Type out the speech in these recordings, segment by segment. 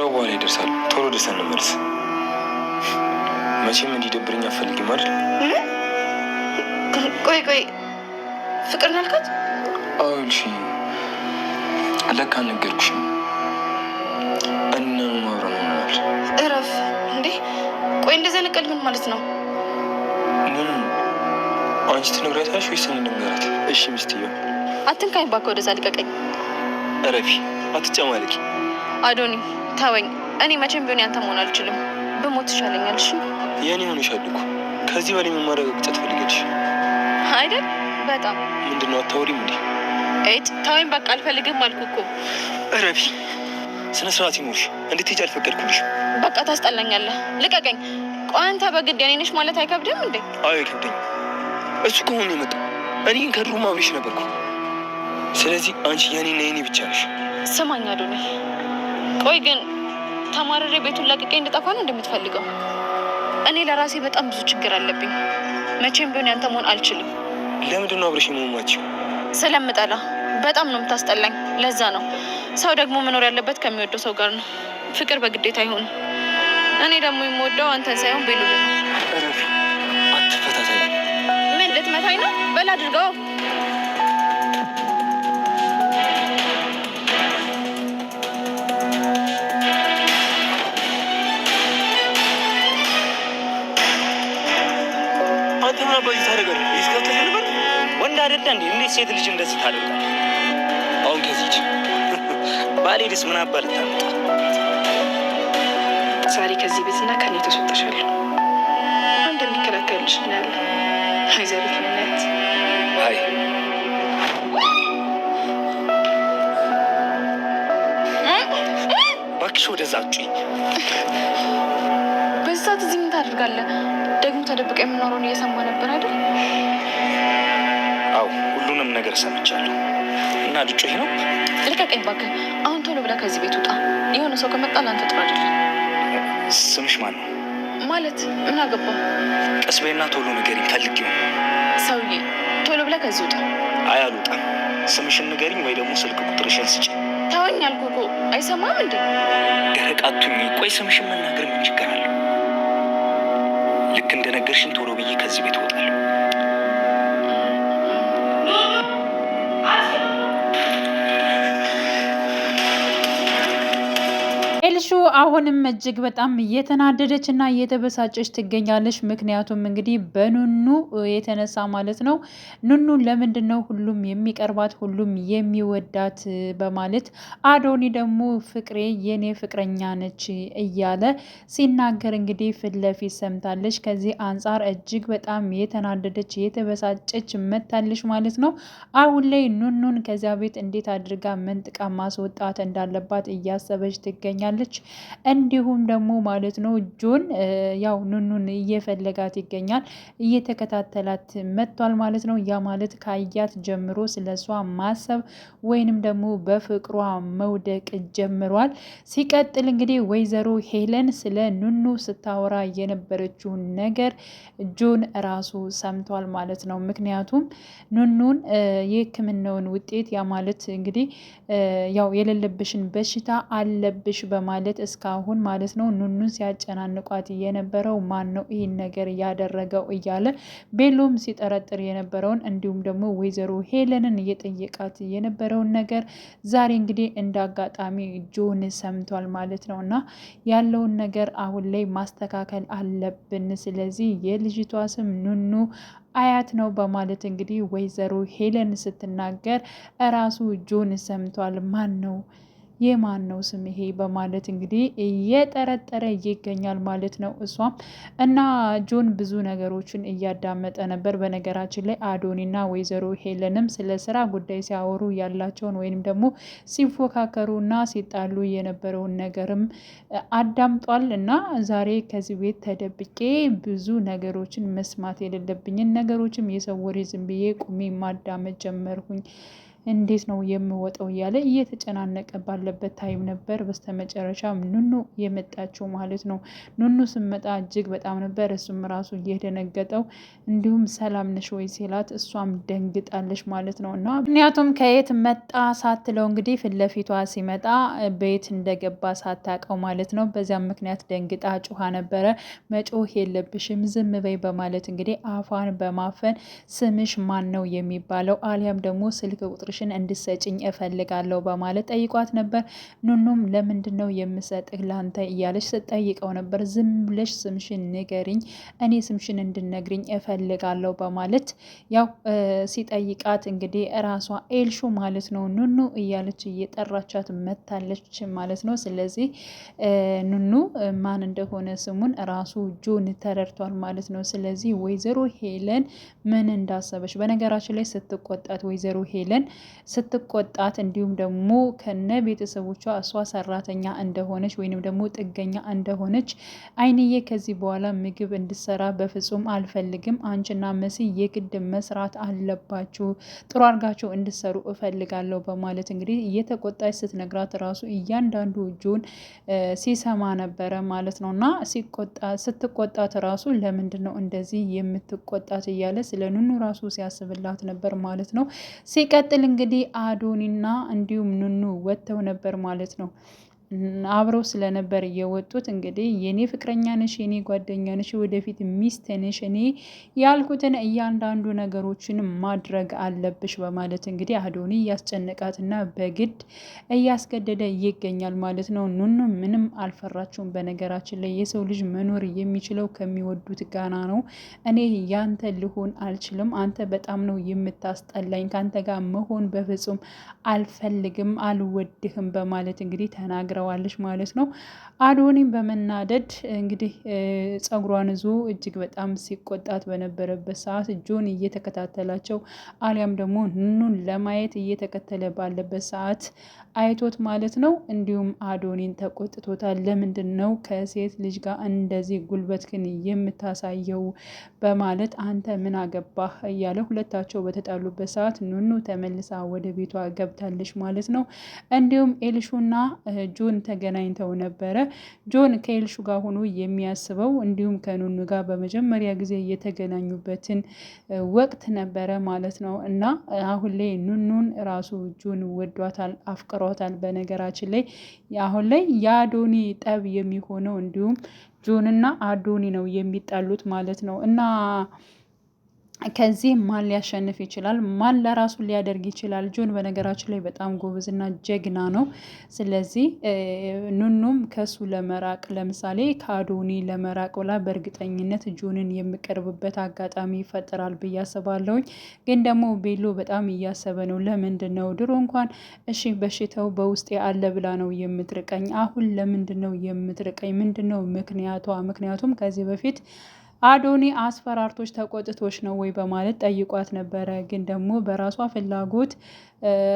በኋላ ይደርሳል። ቶሎ ደርሰን እንመለስ። መቼም እንዲደብረኝ አትፈልጊም አይደል? ቆይ ፍቅር ናልካት? አዎ እሺ። ለካ ነገርኩሽ። እናም አብረን ሆነናል። እረፍ እንዴ! ቆይ እንደዚያ ነቀል ምን ማለት ነው? አንቺ ትነግራታለሽ ወይስ እኔ ልንገራት? እሺ ሚስትየው አትንካኝ እባክህ፣ ወደዛ ልቀቀኝ። እረፊ፣ አትጨማለቂ። አዶኒ ተወኝ። እኔ መቼም ቢሆን ያንተ መሆን አልችልም። ብሞት ይሻለኛል። እሺ የኔ ሆነሻል እኮ። ከዚህ በላይ መማረጋገጫ ትፈልጊያለሽ አይደል? በጣም ምንድነው? አታወሪም እንዴ? ተወኝ በቃ፣ አልፈልግም አልኩ እኮ። እረፊ፣ ስነ ስርዓት ይኖርሽ። እንድትሄጂ አልፈቀድኩልሽ። በቃ ታስጠላኛለህ። ልቀቀኝ። ቆይ አንተ በግድ የኔ ነሽ ማለት አይከብድም እንዴ? አዎ ይከብደኝ። እሱ ከሆነ የመጣው እኔ ግን ከድሮም አብሬሽ ነበርኩ። ስለዚህ አንቺ የኔና የኔ ብቻ ነሽ። ስማኝ አዶኒ፣ ቆይ ግን ተማረሬ ቤቱን ለቅቄ እንድጠፋ ነው እንደምትፈልገው? እኔ ለራሴ በጣም ብዙ ችግር አለብኝ። መቼም ቢሆን ያንተ መሆን አልችልም። ለምንድን ነው አብረሽ የመሆናቸው? ስለምጠላ። በጣም ነው የምታስጠላኝ። ለዛ ነው። ሰው ደግሞ መኖር ያለበት ከሚወደው ሰው ጋር ነው። ፍቅር በግዴታ አይሆንም። እኔ ደግሞ የምወደው አንተን ሳይሆን ቤሉል ነው። አትፈታተኝ። ምን ልትመታኝ ነው? በል አድርገው። አንተ ምን አባዬ ታደርጋለህ? ይስከተል ነበር ወንድ አይደለ እንዴ? እንዴት ሴት ልጅ እንደዚህ ታደርጋለህ? አሁን ከዚህ ባሌድስ ምን አባል ታመጣ? ዛሬ ከዚህ ቤትና ከኔ ተስወጣሻለሁ። አንድ የሚከላከልሽ እናያለን። አይዘሪት ምናያት። አይ እባክሽ ወደዛ አጩኝ። በዚህ ሰዓት እዚህ ምን ታደርጋለህ? ደግሞ ተደብቀ የምኖረውን እየሰማ ነበር አይደል? አዎ ሁሉንም ነገር ሰምቻለሁ። እና ልጮህ ነው? ልቀቀኝ እባክህ። አሁን ቶሎ ብላ ከዚህ ቤት ውጣ። የሆነ ሰው ከመጣ ለአንተ ጥሩ አይደለም። ስምሽ ማን ነው? ማለት ምን አገባ? ቀስ በይና ቶሎ ንገሪኝ። ፈልጊው ሰውዬ፣ ቶሎ ብላ ከዚህ ውጣ። አይ አልወጣም። ስምሽን ንገሪኝ ወይ ደግሞ ስልክ ቁጥርሽን ስጪ። ተወኝ አልኩህ እኮ። አይሰማም እንዴ? ደረቅ አትሁኚ። ቆይ ስምሽን መናገር ምን ችግር አለው? ልክ እንደነገርሽኝ ቶሎ ብዬ ከዚህ ቤት እወጣለሁ። ኤልሹ አሁንም እጅግ በጣም እየተናደደች እና እየተበሳጨች ትገኛለች። ምክንያቱም እንግዲህ በኑኑ የተነሳ ማለት ነው። ኑኑ ለምንድን ነው ሁሉም የሚቀርባት ሁሉም የሚወዳት በማለት አዶኒ ደግሞ ፍቅሬ የኔ ፍቅረኛ ነች እያለ ሲናገር እንግዲህ ፊት ለፊት ሰምታለች። ከዚህ አንጻር እጅግ በጣም የተናደደች የተበሳጨች መታለች ማለት ነው። አሁን ላይ ኑኑን ከዚያ ቤት እንዴት አድርጋ መንጥቃ ማስወጣት እንዳለባት እያሰበች ትገኛለች። እንዲሁም ደግሞ ማለት ነው ጆን ያው ኑኑን እየፈለጋት ይገኛል። እየተከታተላት መጥቷል ማለት ነው። ያ ማለት ካያት ጀምሮ ስለሷ ማሰብ ወይንም ደግሞ በፍቅሯ መውደቅ ጀምሯል። ሲቀጥል እንግዲህ ወይዘሮ ሄለን ስለ ኑኑ ስታወራ የነበረችውን ነገር ጆን ራሱ ሰምቷል ማለት ነው። ምክንያቱም ኑኑን የሕክምናውን ውጤት ያ ማለት እንግዲህ ያው የሌለብሽን በሽታ አለብሽ በማለት እስካሁን ማለት ነው ኑኑን ሲያጨናንቋት የነበረው ማን ነው ይህን ነገር ያደረገው እያለ ቤሎም ሲጠረጥር የነበረውን እንዲሁም ደግሞ ወይዘሮ ሄለንን እየጠየቃት የነበረውን ነገር ዛሬ እንግዲህ እንደ አጋጣሚ ጆን ሰምቷል ማለት ነው። እና ያለውን ነገር አሁን ላይ ማስተካከል አለብን፣ ስለዚህ የልጅቷ ስም ኑኑ አያት ነው በማለት እንግዲህ ወይዘሮ ሄለን ስትናገር እራሱ ጆን ሰምቷል። ማን ነው የማን ነው ስም ይሄ በማለት እንግዲህ እየጠረጠረ ይገኛል ማለት ነው እሷም እና ጆን ብዙ ነገሮችን እያዳመጠ ነበር። በነገራችን ላይ አዶኒና ወይዘሮ ሄለንም ስለ ስራ ጉዳይ ሲያወሩ ያላቸውን ወይንም ደግሞ ሲፎካከሩና ሲጣሉ የነበረውን ነገርም አዳምጧል። እና ዛሬ ከዚህ ቤት ተደብቄ ብዙ ነገሮችን መስማት የሌለብኝን ነገሮችም የሰው ወሬ ዝም ብዬ ቁሜ ማዳመጥ ጀመርኩኝ እንዴት ነው የምወጣው እያለ እየተጨናነቀ ባለበት ታይም ነበር በስተመጨረሻም ኑኑ የመጣችው ማለት ነው። ኑኑ ስመጣ እጅግ በጣም ነበር እሱም ራሱ እየደነገጠው እንዲሁም ሰላም ነሽ ወይ ሲላት እሷም ደንግጣለች ማለት ነው። እና ምክንያቱም ከየት መጣ ሳትለው እንግዲህ ፊት ለፊቷ ሲመጣ ቤት እንደገባ ሳታውቀው ማለት ነው። በዚያም ምክንያት ደንግጣ ጩሃ ነበረ። መጮህ የለብሽም ዝም በይ በማለት እንግዲህ አፏን በማፈን ስምሽ ማን ነው የሚባለው አሊያም ደግሞ ስልክ ቁጥርሽን እንድሰጭኝ እፈልጋለሁ በማለት ጠይቋት ነበር። ኑኑም ለምንድን ነው የምሰጥህ ላንተ እያለች ስትጠይቀው ነበር። ዝም ብለሽ ስምሽን ንገሪኝ እኔ ስምሽን እንድነግሪኝ እፈልጋለሁ በማለት ያው ሲጠይቃት እንግዲህ እራሷ ኤልሹ ማለት ነው ኑኑ እያለች እየጠራቻት መታለች ማለት ነው። ስለዚህ ኑኑ ማን እንደሆነ ስሙን ራሱ ጆን ተረድቷል ማለት ነው። ስለዚህ ወይዘሮ ሄለን ምን እንዳሰበች በነገራችን ላይ ስትቆጣት ወይዘሮ ሄለን ስትቆጣት እንዲሁም ደግሞ ከነ ቤተሰቦቿ እሷ ሰራተኛ እንደሆነች ወይንም ደግሞ ጥገኛ እንደሆነች አይንዬ ከዚህ በኋላ ምግብ እንድሰራ በፍጹም አልፈልግም፣ አንቺና መሲ የግድ መስራት አለባችሁ፣ ጥሩ አድርጋችሁ እንድሰሩ እፈልጋለሁ በማለት እንግዲህ እየተቆጣች ስትነግራት ራሱ እያንዳንዱ ጆን ሲሰማ ነበረ ማለት ነው። እና ስትቆጣት ራሱ ለምንድን ነው እንደዚህ የምትቆጣት እያለ ስለ ኑኑ ራሱ ሲያስብላት ነበር ማለት ነው። ሲቀጥል እንግዲህ አዶኒና እንዲሁም ኑኑ ወጥተው ነበር ማለት ነው። አብረው ስለነበር የወጡት እንግዲህ የኔ ፍቅረኛ ነሽ፣ የኔ ጓደኛ ነሽ፣ ወደፊት ሚስት ነሽ፣ እኔ ያልኩትን እያንዳንዱ ነገሮችን ማድረግ አለብሽ በማለት እንግዲህ አዶኒ እያስጨነቃትና በግድ እያስገደደ ይገኛል ማለት ነው። ኑኑ ምንም አልፈራችሁም። በነገራችን ላይ የሰው ልጅ መኖር የሚችለው ከሚወዱት ጋና ነው። እኔ ያንተ ልሆን አልችልም፣ አንተ በጣም ነው የምታስጠላኝ፣ ካንተ ጋር መሆን በፍጹም አልፈልግም፣ አልወድህም በማለት እንግዲህ ተናግረዋለች ማለት ነው። አዶኒም በመናደድ እንግዲህ ጸጉሯን ይዞ እጅግ በጣም ሲቆጣት በነበረበት ሰዓት ጆን እየተከታተላቸው አሊያም ደግሞ ኑኑን ለማየት እየተከተለ ባለበት ሰዓት አይቶት ማለት ነው። እንዲሁም አዶኒን ተቆጥቶታል። ለምንድን ነው ከሴት ልጅ ጋር እንደዚህ ጉልበትክን የምታሳየው በማለት አንተ ምን አገባህ እያለ ሁለታቸው በተጣሉበት ሰዓት ኑኑ ተመልሳ ወደ ቤቷ ገብታለች ማለት ነው። እንዲሁም ኤልሹና ጆን ተገናኝተው ነበረ። ጆን ከኤልሹ ጋር ሆኖ የሚያስበው እንዲሁም ከኑኑ ጋር በመጀመሪያ ጊዜ የተገናኙበትን ወቅት ነበረ ማለት ነው። እና አሁን ላይ ኑኑን ራሱ ጆን ወዷታል፣ አፍቅሯታል። በነገራችን ላይ አሁን ላይ የአዶኒ ጠብ የሚሆነው እንዲሁም ጆንና አዶኒ ነው የሚጣሉት ማለት ነው። እና ከዚህ ማን ሊያሸንፍ ይችላል? ማን ለራሱ ሊያደርግ ይችላል? ጆን በነገራችን ላይ በጣም ጎበዝና ጀግና ነው። ስለዚህ ኑኑም ከሱ ለመራቅ ለምሳሌ ከአዶኒ ለመራቅ ብላ በእርግጠኝነት ጆንን የሚቀርብበት አጋጣሚ ይፈጠራል ብዬ አስባለሁኝ። ግን ደግሞ ቤሎ በጣም እያሰበ ነው። ለምንድን ነው ድሮ እንኳን እሺ በሽታው በውስጤ አለ ብላ ነው የምትርቀኝ፣ አሁን ለምንድን ነው የምትርቀኝ? ምንድን ነው ምክንያቷ? ምክንያቱም ከዚህ በፊት አዶኒ አስፈራርቶች ተቆጥቶች ነው ወይ በማለት ጠይቋት ነበረ። ግን ደግሞ በራሷ ፍላጎት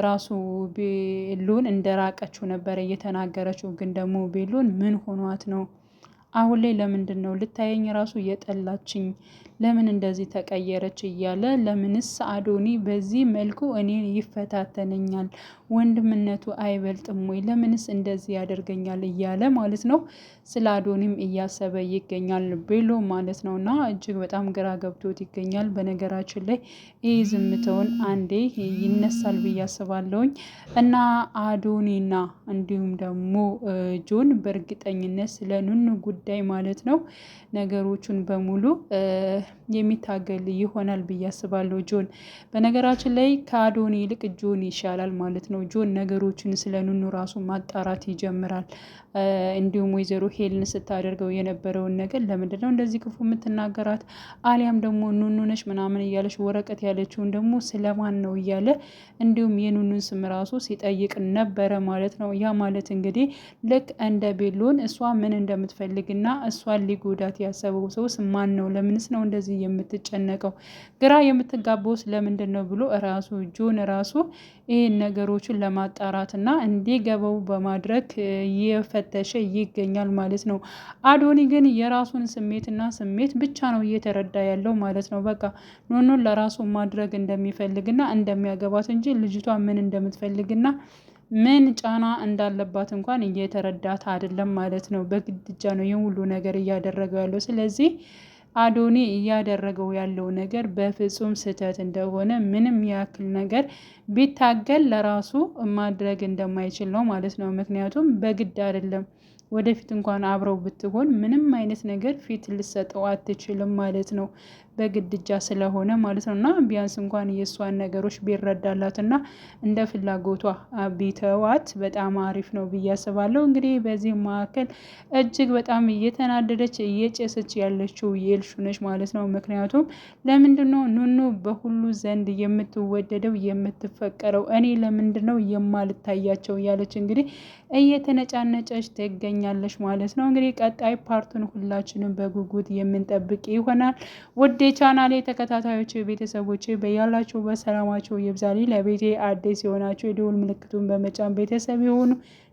ራሱ ቤሎን እንደራቀችው ነበረ እየተናገረችው። ግን ደግሞ ቤሎን ምን ሆኗት ነው አሁን ላይ ለምንድን ነው ልታየኝ ራሱ የጠላችኝ? ለምን እንደዚህ ተቀየረች እያለ ለምንስ አዶኒ በዚህ መልኩ እኔን ይፈታተነኛል? ወንድምነቱ አይበልጥም ወይ? ለምንስ እንደዚህ ያደርገኛል? እያለ ማለት ነው ስለ አዶኒም እያሰበ ይገኛል ቤሎ ማለት ነው። እና እጅግ በጣም ግራ ገብቶት ይገኛል። በነገራችን ላይ ይህ ዝምታውን አንዴ ይነሳል ብዬ አስባለሁኝ። እና አዶኒና እንዲሁም ደግሞ ጆን በእርግጠኝነት ስለ ኑኑ ጉዳይ ማለት ነው ነገሮቹን በሙሉ የሚታገል ይሆናል ብዬ አስባለሁ። ጆን በነገራችን ላይ ከአዶኒ ይልቅ ጆን ይሻላል ማለት ነው። ጆን ነገሮችን ስለ ኑኑ ራሱ ማጣራት ይጀምራል። እንዲሁም ወይዘሮ ሄልን ስታደርገው የነበረውን ነገር ለምንድን ነው እንደዚህ ክፉ የምትናገራት? አሊያም ደግሞ ኑኑ ነሽ ምናምን እያለች ወረቀት ያለችውን ደግሞ ስለማን ነው እያለ እንዲሁም የኑኑን ስም ራሱ ሲጠይቅ ነበረ ማለት ነው። ያ ማለት እንግዲህ ልክ እንደ ቤሎን እሷ ምን እንደምትፈልግና እሷን ሊጎዳት ያሰበው ሰውስ ማን ነው? ለምንስ ነው እንደዚህ እንደዚህ የምትጨነቀው? ግራ የምትጋባውስ ለምንድን ነው ብሎ ራሱ ጆን ራሱ ይህን ነገሮችን ለማጣራትና እንዲገባው በማድረግ እየፈተሸ ይገኛል ማለት ነው። አዶኒ ግን የራሱን ስሜት ብቻ ነው እየተረዳ ያለው ማለት ነው። በቃ ኑኑን ለራሱ ማድረግ እንደሚፈልግና እንደሚያገባት እንጂ ልጅቷ ምን እንደምትፈልግና ምን ጫና እንዳለባት እንኳን እየተረዳት አይደለም ማለት ነው። በግድጃ ነው ይህን ሁሉ ነገር እያደረገው ያለው። ስለዚህ አዶኒ እያደረገው ያለው ነገር በፍጹም ስህተት እንደሆነ ምንም ያክል ነገር ቢታገል ለራሱ ማድረግ እንደማይችል ነው ማለት ነው። ምክንያቱም በግድ አይደለም ወደፊት እንኳን አብረው ብትሆን ምንም አይነት ነገር ፊት ልሰጠው አትችልም ማለት ነው። በግድጃ ስለሆነ ማለት ነው። እና ቢያንስ እንኳን የእሷን ነገሮች ቢረዳላት እና እንደ ፍላጎቷ ቢተዋት በጣም አሪፍ ነው ብዬ አስባለሁ። እንግዲህ በዚህ መካከል እጅግ በጣም እየተናደደች እየጨሰች ያለችው ኤልሹ ነች ማለት ነው። ምክንያቱም ለምንድን ነው ኑኑ በሁሉ ዘንድ የምትወደደው የምትፈቀረው፣ እኔ ለምንድን ነው የማልታያቸው እያለች እንግዲህ እየተነጫነጨች ትገኛለች ማለት ነው። እንግዲህ ቀጣይ ፓርቱን ሁላችንም በጉጉት የምንጠብቅ ይሆናል። ውድ የቻናሌ ተከታታዮች ቤተሰቦች በያላችሁ በሰላማቸው ይብዛልኝ። ለቤቴ አዲስ የሆናችሁ የደወል ምልክቱን በመጫን ቤተሰብ የሆኑ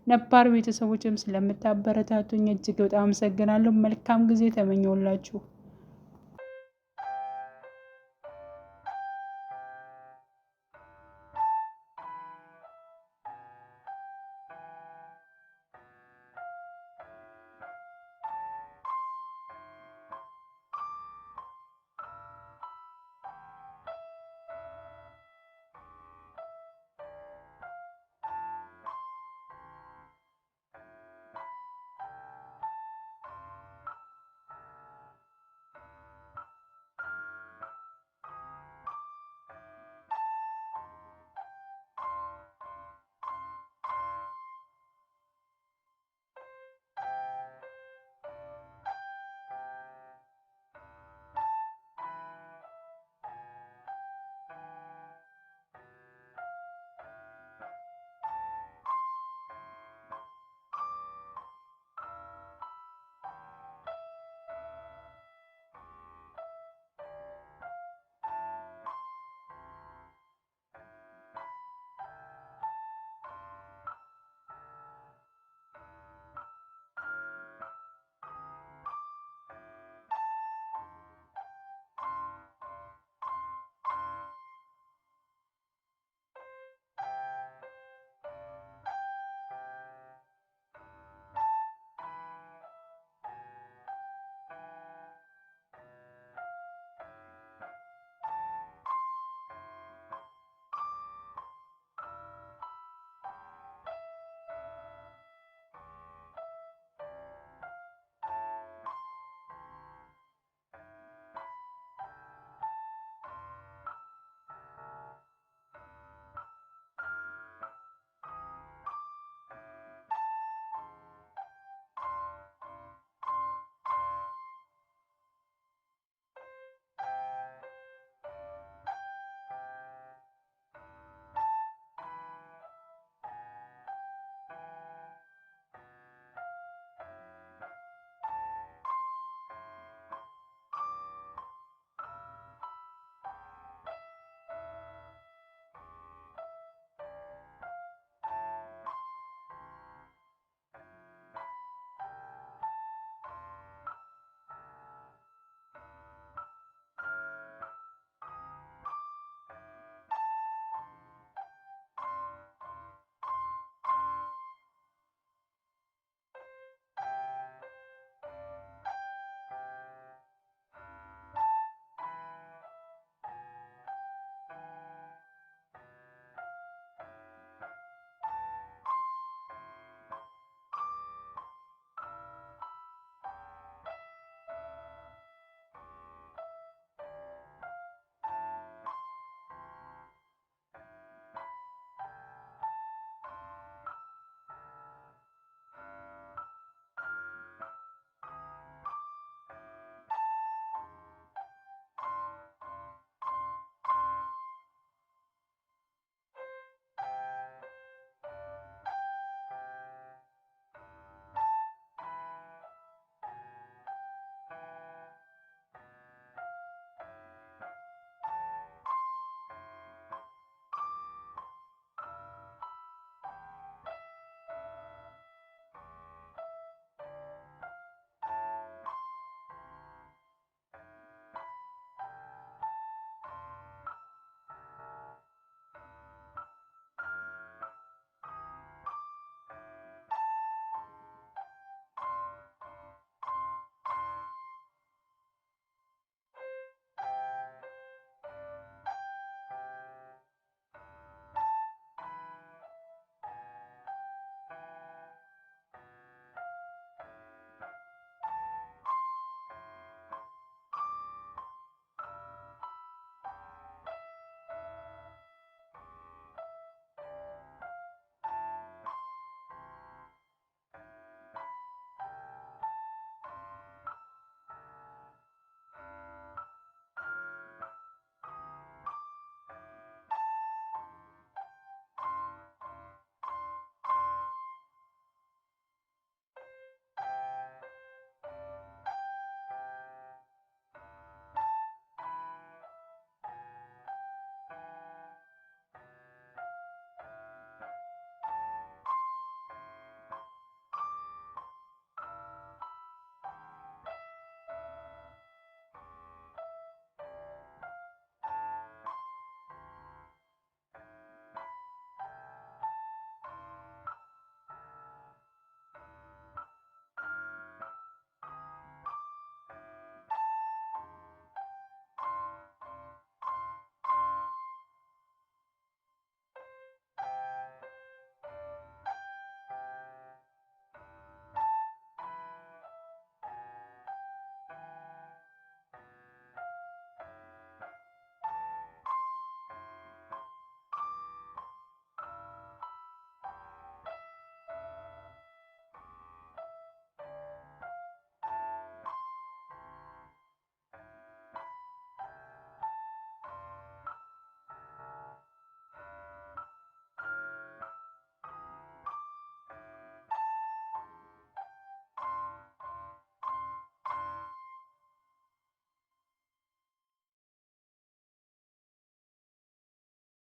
ነባር ቤተሰቦችም ስለምታበረታቱኝ እጅግ በጣም አመሰግናለሁ። መልካም ጊዜ ተመኘውላችሁ።